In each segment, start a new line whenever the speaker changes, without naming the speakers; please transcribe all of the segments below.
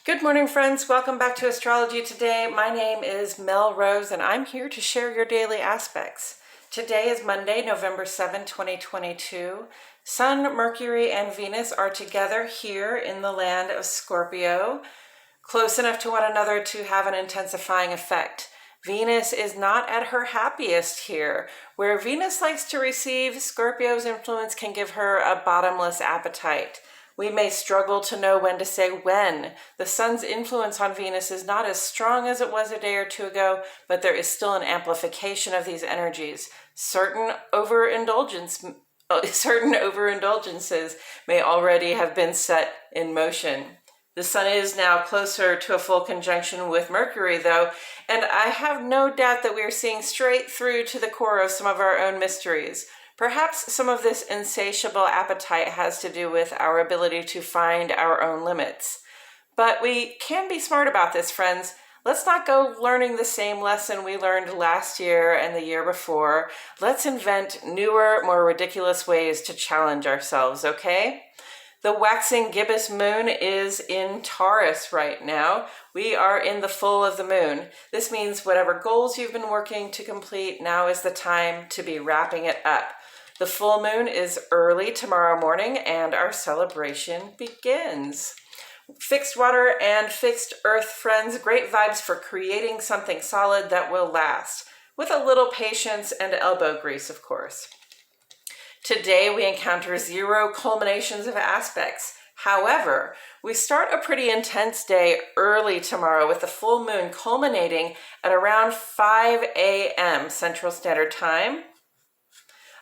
Good morning, friends. Welcome back to Astrology Today. My name is Mel Rose, and I'm here to share your daily aspects. Today is Monday, November 7, 2022. Sun, Mercury, and Venus are together here in the land of Scorpio, close enough to one another to have an intensifying effect. Venus is not at her happiest here. Where Venus likes to receive, Scorpio's influence can give her a bottomless appetite. We may struggle to know when to say when. The sun's influence on Venus is not as strong as it was a day or two ago, but there is still an amplification of these energies. Certain overindulgences may already have been set in motion. The sun is now closer to a full conjunction with Mercury, though, and I have no doubt that we are seeing straight through to the core of some of our own mysteries. Perhaps some of this insatiable appetite has to do with our ability to find our own limits. But we can be smart about this, friends. Let's not go learning the same lesson we learned last year and the year before. Let's invent newer, more ridiculous ways to challenge ourselves, okay? The waxing gibbous moon is in Taurus right now. We are in the full of the moon. This means whatever goals you've been working to complete, now is the time to be wrapping it up. The full moon is early tomorrow morning and our celebration begins. Fixed water and fixed earth, friends, great vibes for creating something solid that will last, with a little patience and elbow grease, of course. Today we encounter 0 culminations of aspects. However, we start a pretty intense day early tomorrow with the full moon culminating at around 5 a.m. Central Standard Time,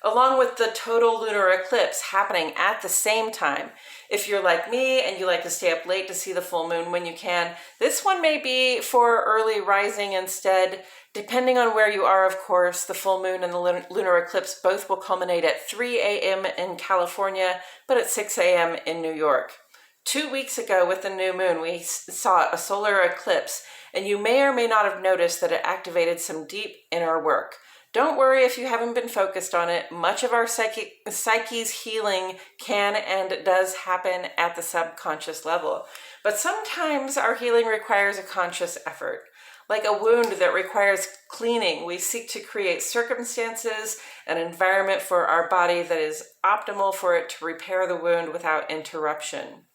along with the total lunar eclipse happening at the same time. If you're like me and you like to stay up late to see the full moon when you can, this one may be for early rising instead. Depending on where you are, of course, the full moon and the lunar eclipse both will culminate at 3 a.m. in California, but at 6 a.m. in New York. 2 weeks ago with the new moon, we saw a solar eclipse, and you may or may not have noticed that it activated some deep inner work. Don't worry if you haven't been focused on it. Much of our psyche's healing can and does happen at the subconscious level. But sometimes our healing requires a conscious effort. Like a wound that requires cleaning, we seek to create circumstances, an environment for our body that is optimal for it to repair the wound without interruption.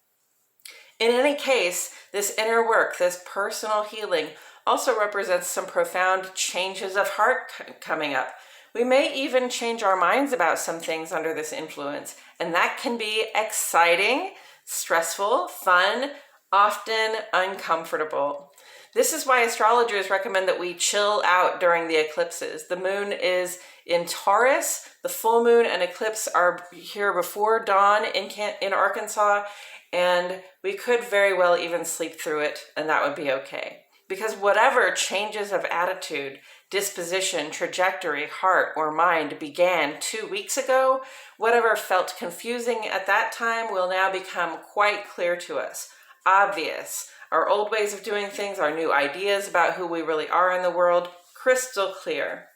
In any case, this inner work, this personal healing, also represents some profound changes of heart coming up. We may even change our minds about some things under this influence, and that can be exciting, stressful, fun, often uncomfortable. This is why astrologers recommend that we chill out during the eclipses. The moon is in Taurus. The full moon and eclipse are here before dawn in Arkansas, and we could very well even sleep through it, and that would be okay. Because whatever changes of attitude, disposition, trajectory, heart, or mind began 2 weeks ago, whatever felt confusing at that time will now become quite clear to us, obvious. Our old ways of doing things, our new ideas about who we really are in the world, crystal clear.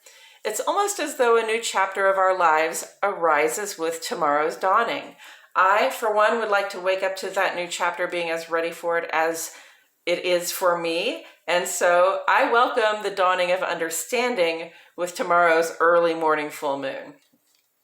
It's almost as though a new chapter of our lives arises with tomorrow's dawning. I, for one, would like to wake up to that new chapter being as ready for it as it is for me. And so I welcome the dawning of understanding with tomorrow's early morning full moon.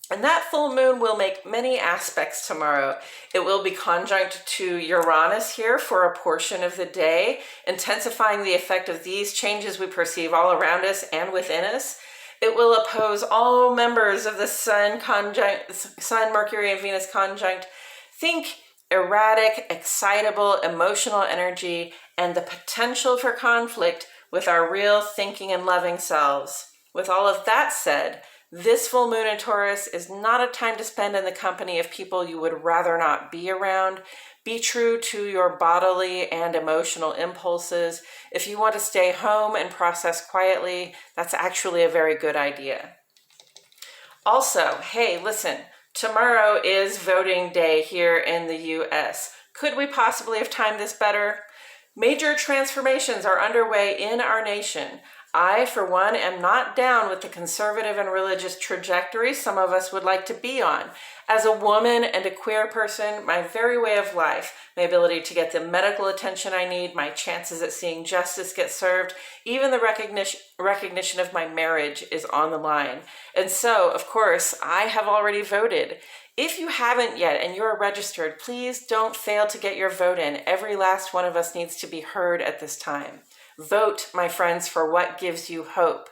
And that full moon will make many aspects tomorrow. It will be conjunct to Uranus here for a portion of the day, intensifying the effect of these changes we perceive all around us and within us. It will oppose all members of the Sun, Mercury, and Venus conjunct. Think erratic, excitable, emotional energy, and the potential for conflict with our real thinking and loving selves. With all of that said, this full moon in Taurus is not a time to spend in the company of people you would rather not be around. Be true to your bodily and emotional impulses. If you want to stay home and process quietly, that's actually a very good idea. Also, hey, listen, tomorrow is voting day here in the US. Could we possibly have timed this better? Major transformations are underway in our nation. I, for one, am not down with the conservative and religious trajectory some of us would like to be on. As a woman and a queer person, my very way of life, my ability to get the medical attention I need, my chances at seeing justice get served, even the recognition of my marriage is on the line. And so, of course, I have already voted. If you haven't yet and you're registered, please don't fail to get your vote in. Every last one of us needs to be heard at this time. Vote, my friends, for what gives you hope.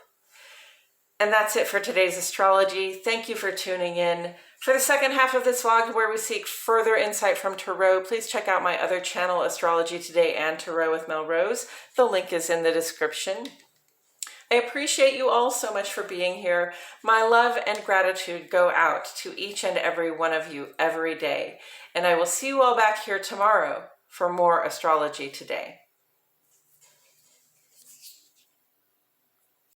And that's it for today's astrology. Thank you for tuning in. For the second half of this vlog, where we seek further insight from Tarot, please check out my other channel, Astrology Today and Tarot with Melrose. The link is in the description. I appreciate you all so much for being here. My love and gratitude go out to each and every one of you every day. And I will see you all back here tomorrow for more Astrology Today.